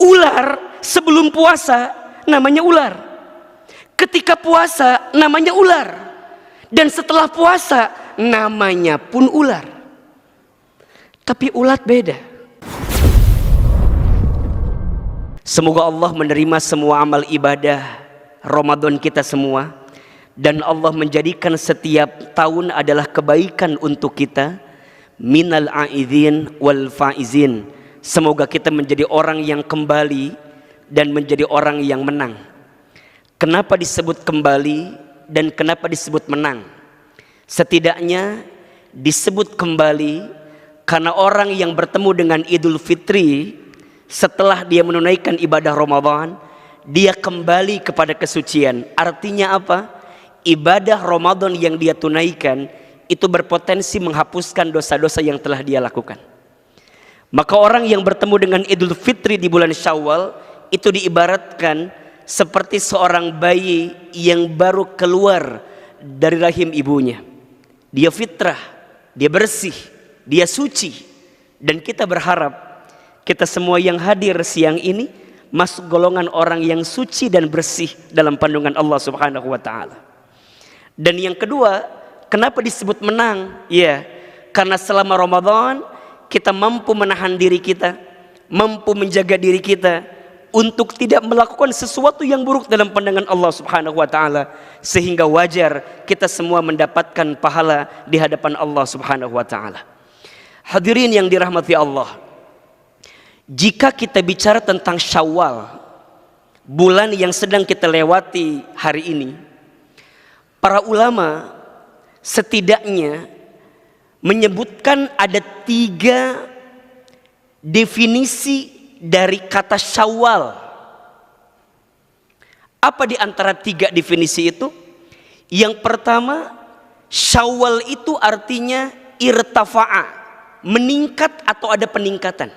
Ular sebelum puasa namanya ular. Ketika puasa namanya ular. Dan setelah puasa namanya pun ular. Tapi ulat beda. Semoga Allah menerima semua amal ibadah Ramadan kita semua. Dan Allah menjadikan setiap tahun adalah kebaikan untuk kita. Minal a'idhin wal faizin. Semoga kita menjadi orang yang kembali dan menjadi orang yang menang. Kenapa disebut kembali dan kenapa disebut menang? Setidaknya disebut kembali karena orang yang bertemu dengan Idul Fitri setelah dia menunaikan ibadah Ramadan, dia kembali kepada kesucian. Artinya apa? Ibadah Ramadan yang dia tunaikan itu berpotensi menghapuskan dosa-dosa yang telah dia lakukan. Maka orang yang bertemu dengan Idul Fitri di bulan Syawal itu diibaratkan seperti seorang bayi yang baru keluar dari rahim ibunya. Dia fitrah, dia bersih, dia suci. Dan kita berharap kita semua yang hadir siang ini masuk golongan orang yang suci dan bersih dalam pandungan Allah Subhanahu wa taala. Dan yang kedua, kenapa disebut menang? Ya, karena selama Ramadan kita mampu menahan diri kita, mampu menjaga diri kita untuk tidak melakukan sesuatu yang buruk dalam pandangan Allah Subhanahu wa taala, sehingga wajar kita semua mendapatkan pahala di hadapan Allah Subhanahu wa taala. Hadirin yang dirahmati Allah, jika kita bicara tentang Syawal, bulan yang sedang kita lewati hari ini, para ulama setidaknya menyebutkan ada 3 definisi dari kata Syawal. Apa di antara 3 definisi itu? Yang pertama, Syawal itu artinya irtafa'a, meningkat atau ada peningkatan.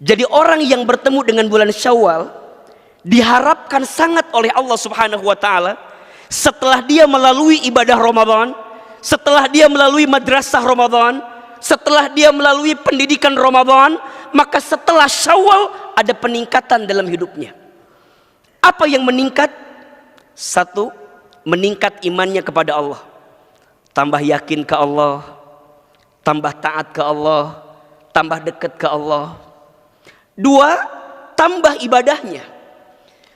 Jadi orang yang bertemu dengan bulan Syawal diharapkan sangat oleh Allah Subhanahu wa taala setelah dia melalui ibadah Ramadan, setelah dia melalui madrasah Ramadan, setelah dia melalui pendidikan Ramadan, maka setelah Syawal ada peningkatan dalam hidupnya. Apa yang meningkat? 1, meningkat imannya kepada Allah. Tambah yakin ke Allah, tambah taat ke Allah, tambah dekat ke Allah. 2, tambah ibadahnya.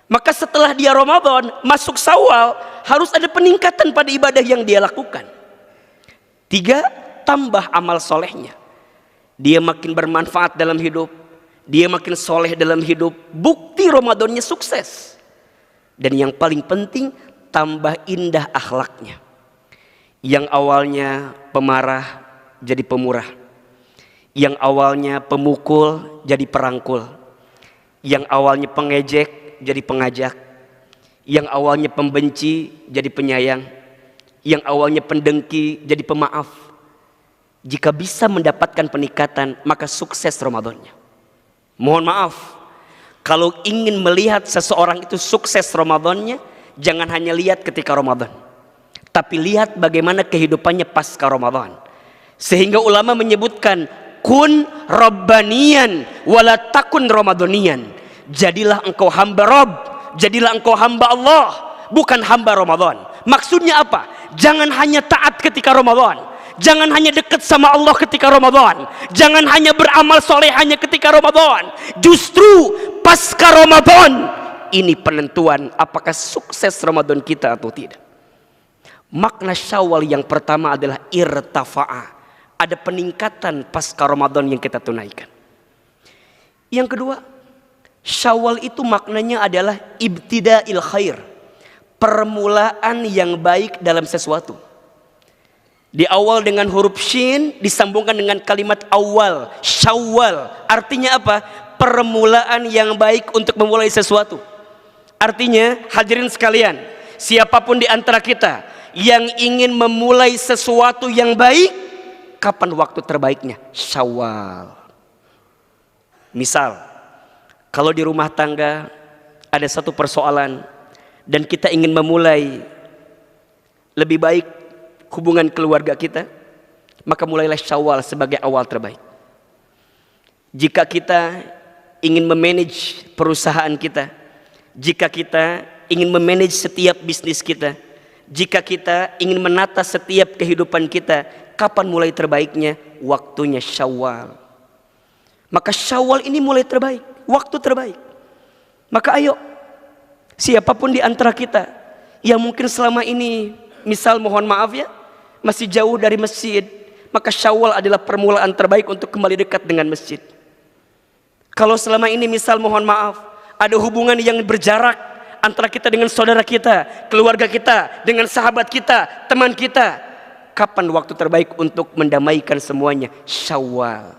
Maka setelah dia Ramadan masuk Syawal harus ada peningkatan pada ibadah yang dia lakukan. 3, tambah amal solehnya. Dia makin bermanfaat dalam hidup, dia makin soleh dalam hidup. Bukti Ramadannya sukses. Dan yang paling penting, tambah indah akhlaknya. Yang awalnya pemarah jadi pemurah, yang awalnya pemukul jadi perangkul, yang awalnya pengejek jadi pengajak, yang awalnya pembenci jadi penyayang, yang awalnya pendengki jadi pemaaf. Jika bisa mendapatkan peningkatan, maka sukses Ramadannya. Mohon maaf, kalau ingin melihat seseorang itu sukses Ramadannya, jangan hanya lihat ketika Ramadan, tapi lihat bagaimana kehidupannya pasca Ramadan. Sehingga ulama menyebutkan, kun rabbaniyan wala takun ramadaniyan. Jadilah engkau hamba Rabb, jadilah engkau hamba Allah, bukan hamba Ramadan. Maksudnya apa? Jangan hanya taat ketika Ramadan, jangan hanya dekat sama Allah ketika Ramadan, jangan hanya beramal soleh hanya ketika Ramadan. Justru pasca Ramadan ini penentuan apakah sukses Ramadan kita atau tidak. Makna Syawal yang pertama adalah irtafa'a, ada peningkatan pasca Ramadan yang kita tunaikan. Yang kedua, Syawal itu maknanya adalah ibtida'il khair, permulaan yang baik dalam sesuatu. Di awal dengan huruf shin disambungkan dengan kalimat awal, Syawal. Artinya apa? Permulaan yang baik untuk memulai sesuatu. Artinya, hadirin sekalian, siapapun di antara kita yang ingin memulai sesuatu yang baik, kapan waktu terbaiknya? Syawal. Misal, kalau di rumah tangga ada satu persoalan dan kita ingin memulai lebih baik hubungan keluarga kita, maka mulailah Syawal sebagai awal terbaik. Jika kita ingin memanage perusahaan kita, jika kita ingin memanage setiap bisnis kita, jika kita ingin menata setiap kehidupan kita, kapan mulai terbaiknya? Waktunya Syawal. Maka Syawal ini mulai terbaik, waktu terbaik. Maka ayo, siapapun di antara kita yang mungkin selama ini, misal mohon maaf ya, masih jauh dari masjid, maka Syawal adalah permulaan terbaik untuk kembali dekat dengan masjid. Kalau selama ini misal mohon maaf, ada hubungan yang berjarak antara kita dengan saudara kita, keluarga kita, dengan sahabat kita, teman kita, kapan waktu terbaik untuk mendamaikan semuanya? Syawal.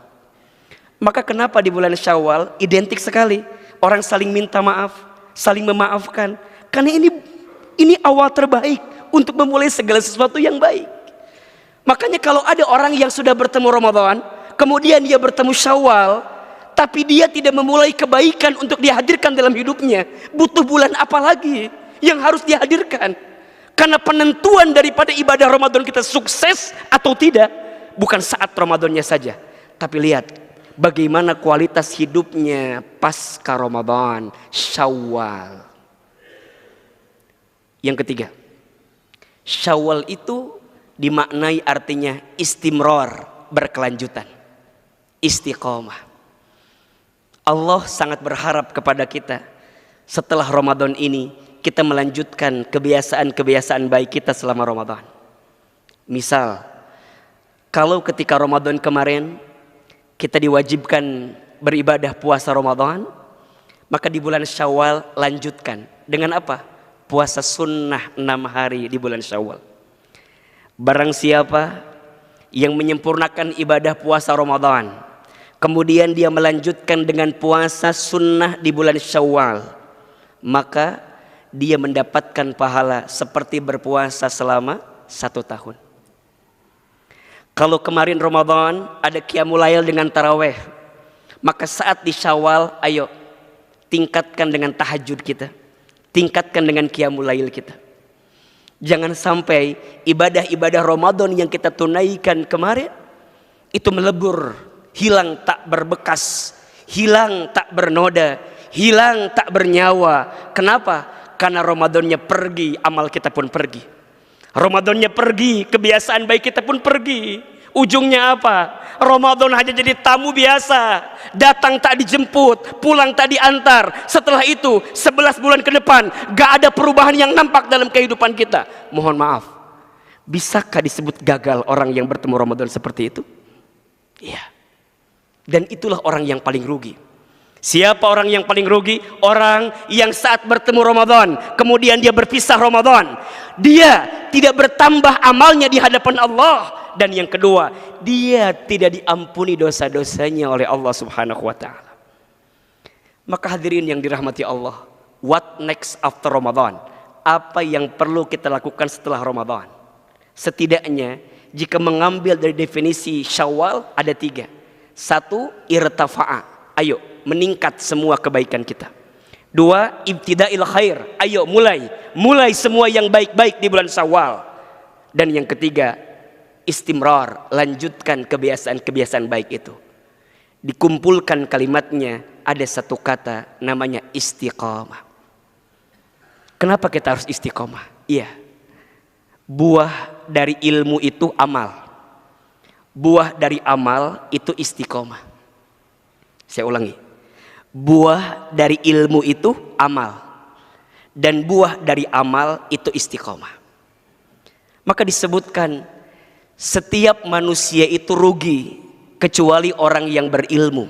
Maka kenapa di bulan Syawal identik sekali orang saling minta maaf, saling memaafkan? Karena ini awal terbaik untuk memulai segala sesuatu yang baik. Makanya kalau ada orang yang sudah bertemu Ramadan, kemudian dia bertemu Syawal, tapi dia tidak memulai kebaikan untuk dihadirkan dalam hidupnya, butuh bulan apa lagi yang harus dihadirkan? Karena penentuan daripada ibadah Ramadan kita sukses atau tidak bukan saat Ramadannya saja, tapi lihat bagaimana kualitas hidupnya pasca Ramadan, Syawal. Yang ketiga, Syawal itu dimaknai artinya istimrar, berkelanjutan, istiqomah. Allah sangat berharap kepada kita setelah Ramadan ini kita melanjutkan kebiasaan-kebiasaan baik kita selama Ramadan. Misal, kalau ketika Ramadan kemarin kita diwajibkan beribadah puasa Ramadan, maka di bulan Syawal lanjutkan dengan apa? Puasa sunnah 6 hari di bulan Syawal. Barang siapa yang menyempurnakan ibadah puasa Ramadan, kemudian dia melanjutkan dengan puasa sunnah di bulan Syawal, maka dia mendapatkan pahala seperti berpuasa selama 1 tahun. Kalau kemarin Ramadan ada qiyamul lail dengan taraweh, maka saat di Syawal, ayo tingkatkan dengan tahajud kita, tingkatkan dengan qiyamul lail kita. Jangan sampai ibadah-ibadah Ramadan yang kita tunaikan kemarin itu melebur, hilang tak berbekas, hilang tak bernoda, hilang tak bernyawa. Kenapa? Karena Ramadannya pergi, amal kita pun pergi. Ramadannya pergi, kebiasaan baik kita pun pergi. Ujungnya apa? Ramadan hanya jadi tamu biasa, datang tak dijemput, pulang tak diantar. Setelah itu 11 bulan ke depan gak ada perubahan yang nampak dalam kehidupan kita. Mohon maaf, bisakah disebut gagal orang yang bertemu Ramadan seperti itu? Iya. Dan itulah orang yang paling rugi. Siapa orang yang paling rugi? Orang yang saat bertemu Ramadan, kemudian dia berpisah Ramadan, dia tidak bertambah amalnya di hadapan Allah. Dan yang kedua, dia tidak diampuni dosa-dosanya oleh Allah Subhanahu wa ta'ala. Maka hadirin yang dirahmati Allah, what next after Ramadan? Apa yang perlu kita lakukan setelah Ramadan? Setidaknya jika mengambil dari definisi Syawal ada 3. 1, irtafa'a, ayo meningkat semua kebaikan kita. 2, ibtida'il khair, ayo mulai semua yang baik-baik di bulan Syawal. Dan yang ketiga, istimrar, lanjutkan kebiasaan-kebiasaan baik itu. Dikumpulkan kalimatnya ada 1 kata namanya istiqamah. Kenapa kita harus istiqamah? Iya, buah dari ilmu itu amal. Buah dari amal itu istiqomah. Saya ulangi, buah dari ilmu itu amal, dan buah dari amal itu istiqomah. Maka disebutkan setiap manusia itu rugi kecuali orang yang berilmu.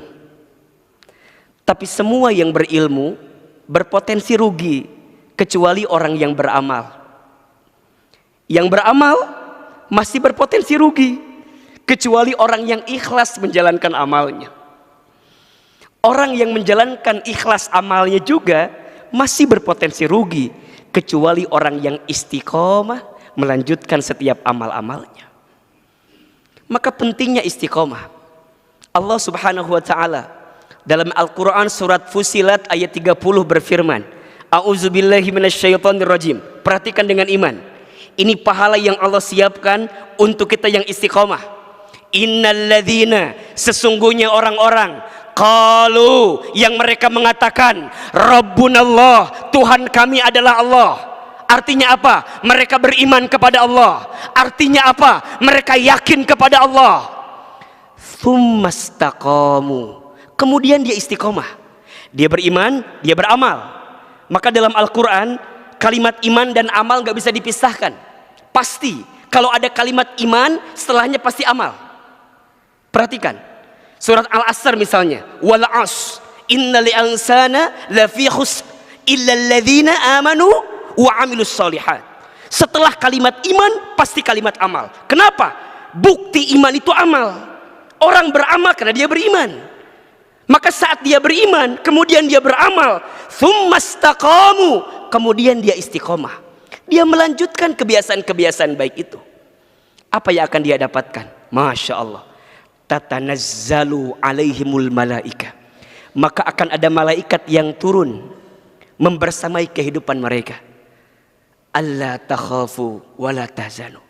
Tapi semua yang berilmu berpotensi rugi kecuali orang yang beramal. Yang beramal masih berpotensi rugi kecuali orang yang ikhlas menjalankan amalnya. Orang yang menjalankan ikhlas amalnya juga masih berpotensi rugi kecuali orang yang istiqomah melanjutkan setiap amal-amalnya. Maka pentingnya istiqomah. Allah Subhanahu wa ta'ala dalam Al-Quran surat Fusilat ayat 30 berfirman, A'udzubillahi minasyaitonirrajim. Perhatikan dengan iman. Ini pahala yang Allah siapkan untuk kita yang istiqomah. Innalladzina, sesungguhnya orang-orang Qalu, yang mereka mengatakan, Rabbunallah, Tuhan kami adalah Allah. Artinya apa? Mereka beriman kepada Allah. Artinya apa? Mereka yakin kepada Allah. Tsumastaqamu, kemudian dia istiqomah. Dia beriman, dia beramal. Maka dalam Al-Quran, kalimat iman dan amal gak bisa dipisahkan. Pasti, kalau ada kalimat iman, setelahnya pasti amal. Perhatikan, surat Al-Asr misalnya, wal as, innal insana lafi khusr illa alladzina amanu wa amilus solihat. Setelah kalimat iman, pasti kalimat amal. Kenapa? Bukti iman itu amal. Orang beramal karena dia beriman. Maka saat dia beriman, kemudian dia beramal, tsumastaqamu, kemudian dia istiqomah. Dia melanjutkan kebiasaan-kebiasaan baik itu. Apa yang akan dia dapatkan? Masya Allah. Tatanazzalu alaihimul malaika, maka akan ada malaikat yang turun membersamai kehidupan mereka. Alla takhafu wala tahzanu,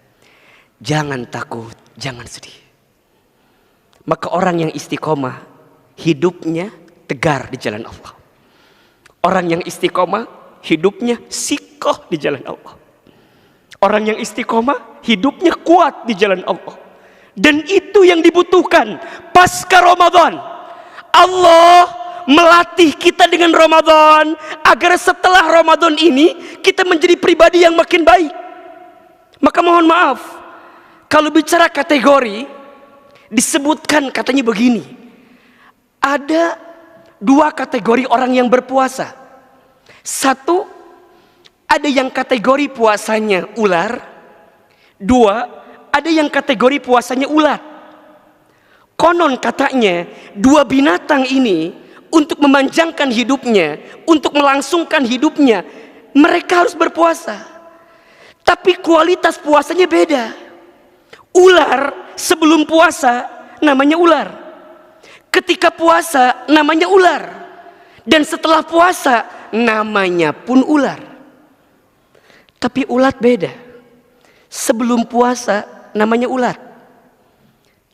jangan takut, jangan sedih. Maka orang yang istiqomah, hidupnya tegar di jalan Allah. Orang yang istiqomah, hidupnya sikoh di jalan Allah. Orang yang istiqomah, hidupnya kuat di jalan Allah. Dan itu yang dibutuhkan pasca Ramadan. Allah melatih kita dengan Ramadan agar setelah Ramadan ini kita menjadi pribadi yang makin baik. Maka mohon maaf, kalau bicara kategori, disebutkan katanya begini, ada dua kategori orang yang berpuasa. Satu, ada yang kategori puasanya ular. Dua, ada yang kategori puasanya ulat. Konon katanya dua binatang ini untuk memanjangkan hidupnya, untuk melangsungkan hidupnya, mereka harus berpuasa. Tapi kualitas puasanya beda. Ular sebelum puasa namanya ular. Ketika puasa namanya ular. Dan setelah puasa namanya pun ular. Tapi ulat beda. Sebelum puasa namanya ulat.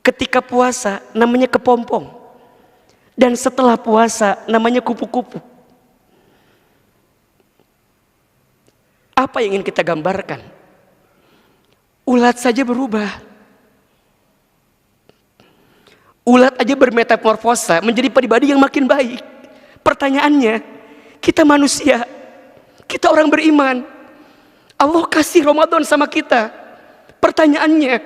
Ketika puasa namanya kepompong. Dan setelah puasa namanya kupu-kupu. Apa yang ingin kita gambarkan? Ulat saja berubah. Ulat aja bermetamorfosa menjadi pribadi yang makin baik. Pertanyaannya, kita manusia, kita orang beriman, Allah kasih Ramadan sama kita. Pertanyaannya,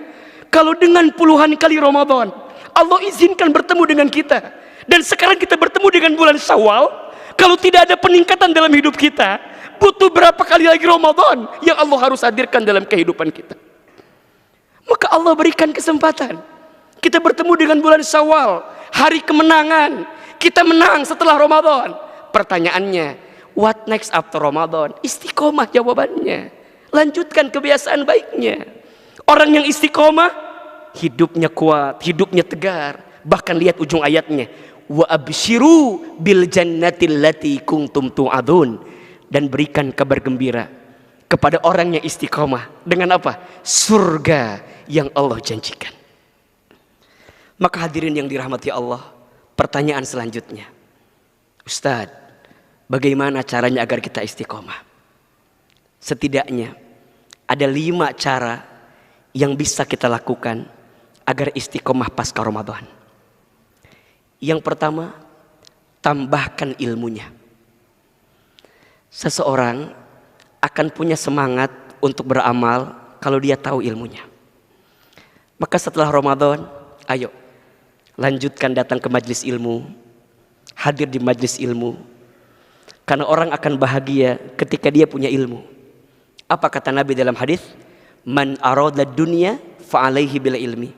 kalau dengan puluhan kali Ramadan Allah izinkan bertemu dengan kita, dan sekarang kita bertemu dengan bulan Syawal, kalau tidak ada peningkatan dalam hidup kita, butuh berapa kali lagi Ramadan yang Allah harus hadirkan dalam kehidupan kita? Maka Allah berikan kesempatan. Kita bertemu dengan bulan Syawal, hari kemenangan. Kita menang setelah Ramadan. Pertanyaannya, what next after Ramadan? Istiqomah jawabannya. Lanjutkan kebiasaan baiknya. Orang yang istiqomah, hidupnya kuat, hidupnya tegar. Bahkan lihat ujung ayatnya, wa absyiru bil jannatil lati kuntum tu'adun, dan berikan kabar gembira kepada orang yang istiqomah dengan apa? Surga yang Allah janjikan. Maka hadirin yang dirahmati Allah, pertanyaan selanjutnya, Ustadz, bagaimana caranya agar kita istiqomah? Setidaknya ada 5 cara yang bisa kita lakukan agar istiqomah pasca Ramadan. Yang pertama, tambahkan ilmunya. Seseorang akan punya semangat untuk beramal kalau dia tahu ilmunya. Maka setelah Ramadan, ayo lanjutkan datang ke majelis ilmu, hadir di majelis ilmu. Karena orang akan bahagia ketika dia punya ilmu. Apa kata Nabi dalam hadis? Man arada dunya fa alaihi bil ilmi,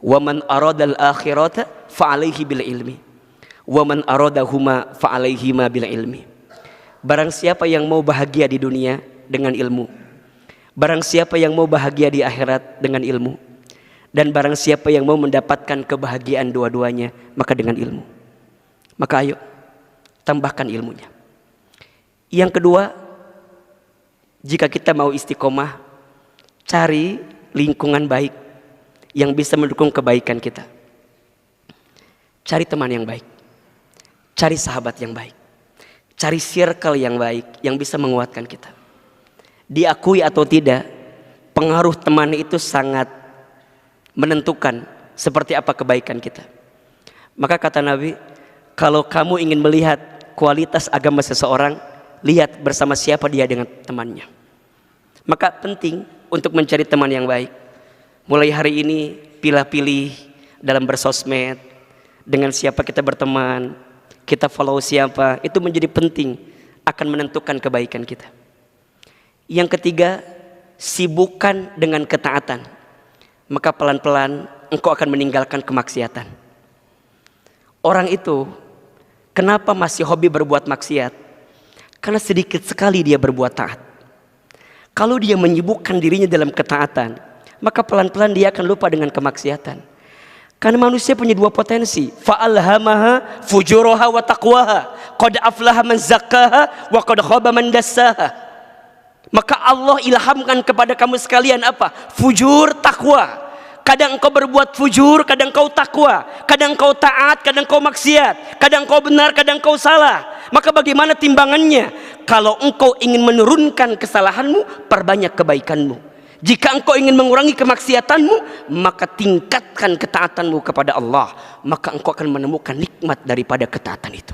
wa man arada al akhirata fa alaihi bil ilmi, wa man aradahuma fa alaihima bil ilmi. Barang siapa yang mau bahagia di dunia dengan ilmu, barang siapa yang mau bahagia di akhirat dengan ilmu, dan barang siapa yang mau mendapatkan kebahagiaan dua-duanya, maka dengan ilmu. Maka ayo tambahkan ilmunya. Yang kedua, jika kita mau istiqomah, cari lingkungan baik yang bisa mendukung kebaikan kita. Cari teman yang baik. cari sahabat yang baik. Cari circle yang baik yang bisa menguatkan kita. Diakui atau tidak, pengaruh teman itu sangat menentukan seperti apa kebaikan kita. Maka kata Nabi, kalau kamu ingin melihat kualitas agama seseorang, lihat bersama siapa dia dengan temannya. Maka penting untuk mencari teman yang baik. Mulai hari ini pilih-pilih dalam bersosmed, dengan siapa kita berteman, kita follow siapa, itu menjadi penting, akan menentukan kebaikan kita. Yang ketiga, sibukkan dengan ketaatan. Maka pelan-pelan engkau akan meninggalkan kemaksiatan. Orang itu kenapa masih hobi berbuat maksiat? Karena sedikit sekali dia berbuat taat. Kalau dia menyibukkan dirinya dalam ketaatan, maka pelan-pelan dia akan lupa dengan kemaksiatan. Karena manusia punya dua potensi, fa'alhamaha fujuraha wa taqwaha, qad aflaha man zakkaha wa qad khaba man dassaha. Maka Allah ilhamkan kepada kamu sekalian apa? Fujur, takwa. Kadang engkau berbuat fujur, kadang engkau takwa, kadang engkau taat, kadang engkau maksiat, kadang engkau benar, kadang engkau salah. Maka bagaimana timbangannya? Kalau engkau ingin menurunkan kesalahanmu, perbanyak kebaikanmu. Jika engkau ingin mengurangi kemaksiatanmu, maka tingkatkan ketaatanmu kepada Allah. Maka engkau akan menemukan nikmat daripada ketaatan itu.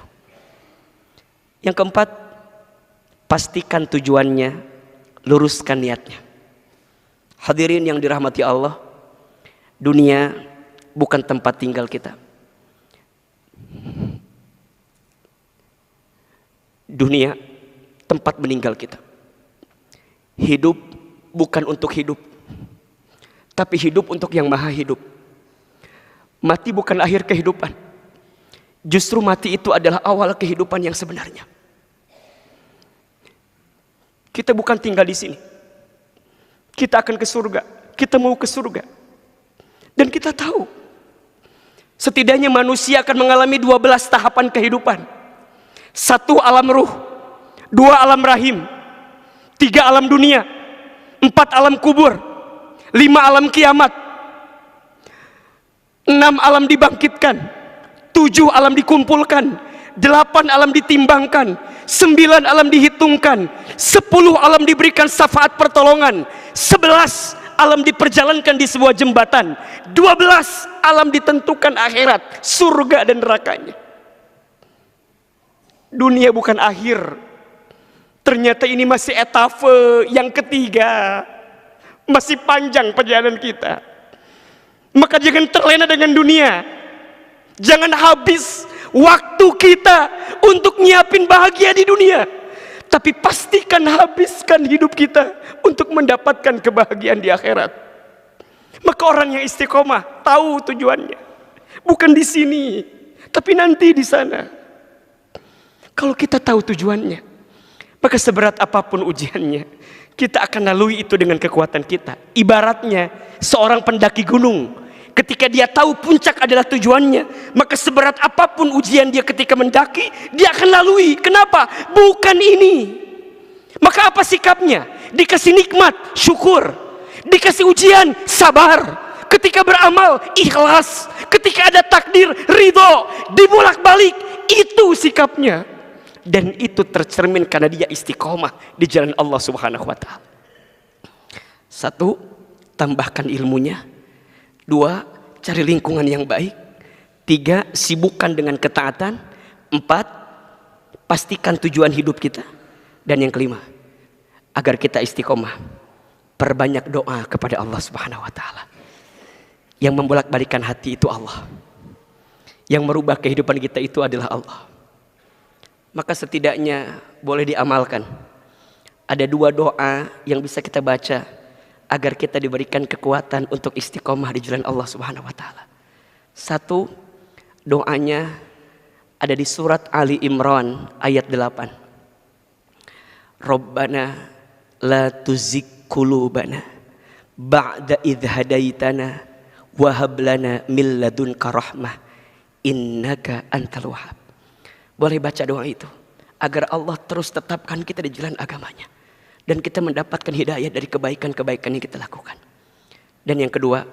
Yang keempat, pastikan tujuannya, luruskan niatnya. Hadirin yang dirahmati Allah, dunia bukan tempat tinggal kita. Dunia tempat meninggal kita. Hidup bukan untuk hidup, tapi hidup untuk yang maha hidup. Mati bukan akhir kehidupan, justru mati itu adalah awal kehidupan yang sebenarnya. Kita bukan tinggal di sini, kita akan ke surga, kita mau ke surga. Dan kita tahu setidaknya manusia akan mengalami 12 tahapan kehidupan. 1 alam ruh, 2 alam rahim, 3 alam dunia, 4 alam kubur, 5 alam kiamat, 6 alam dibangkitkan, 7 alam dikumpulkan, 8 alam ditimbangkan, 9 alam dihitungkan, 10 alam diberikan syafaat pertolongan, 11 alam diperjalankan di sebuah jembatan, 12 alam ditentukan akhirat, surga dan nerakanya. Dunia bukan akhir, ternyata ini masih etapa yang ketiga, masih panjang perjalanan kita. Maka jangan terlena dengan dunia, jangan habis waktu kita untuk nyiapin bahagia di dunia, tapi pastikan habiskan hidup kita untuk mendapatkan kebahagiaan di akhirat. Maka orang yang istiqomah tahu tujuannya, bukan di sini, tapi nanti di sana. Kalau kita tahu tujuannya, maka seberat apapun ujiannya, kita akan lalui itu dengan kekuatan kita. Ibaratnya seorang pendaki gunung, ketika dia tahu puncak adalah tujuannya, maka seberat apapun ujian dia ketika mendaki, dia akan lalui. Kenapa? Bukan ini. Maka apa sikapnya? Dikasih nikmat, syukur. Dikasih ujian, sabar. Ketika beramal, ikhlas. Ketika ada takdir, ridho. Dibolak-balik, itu sikapnya. Dan itu tercermin karena dia istiqomah di jalan Allah Subhanahu wa ta'ala. 1, tambahkan ilmunya. 2, cari lingkungan yang baik. 3, sibukkan dengan ketaatan. 4, pastikan tujuan hidup kita. Dan yang kelima, agar kita istiqomah, perbanyak doa kepada Allah Subhanahu wa ta'ala. Yang membolak-balikan hati itu Allah. Yang merubah kehidupan kita itu adalah Allah. Maka setidaknya boleh diamalkan. Ada 2 doa yang bisa kita baca agar kita diberikan kekuatan untuk istiqomah di jalan Allah Subhanahu wa ta'ala. 1, doanya ada di surat Ali Imran ayat 8. Rabbana la tuzigh qulubana ba'da idh hadaitana wa hab lana min ladunka rahmah innaka antal wahhab. Boleh baca doa itu agar Allah terus tetapkan kita di jalan agamanya dan kita mendapatkan hidayah dari kebaikan-kebaikan yang kita lakukan. Dan yang kedua,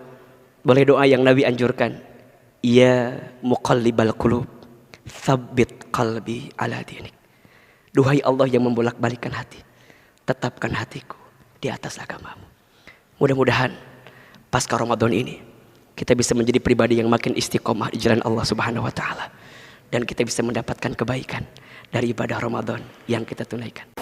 boleh doa yang Nabi anjurkan, ya muqallibal qulub, Tsabbit qalbi ala dinik. Duhai Allah yang membolak-balikan hati, tetapkan hatiku di atas agamamu. Mudah-mudahan pasca Ramadan ini kita bisa menjadi pribadi yang makin istiqomah di jalan Allah Subhanahu wa taala, dan kita bisa mendapatkan kebaikan dari ibadah Ramadan yang kita tunaikan.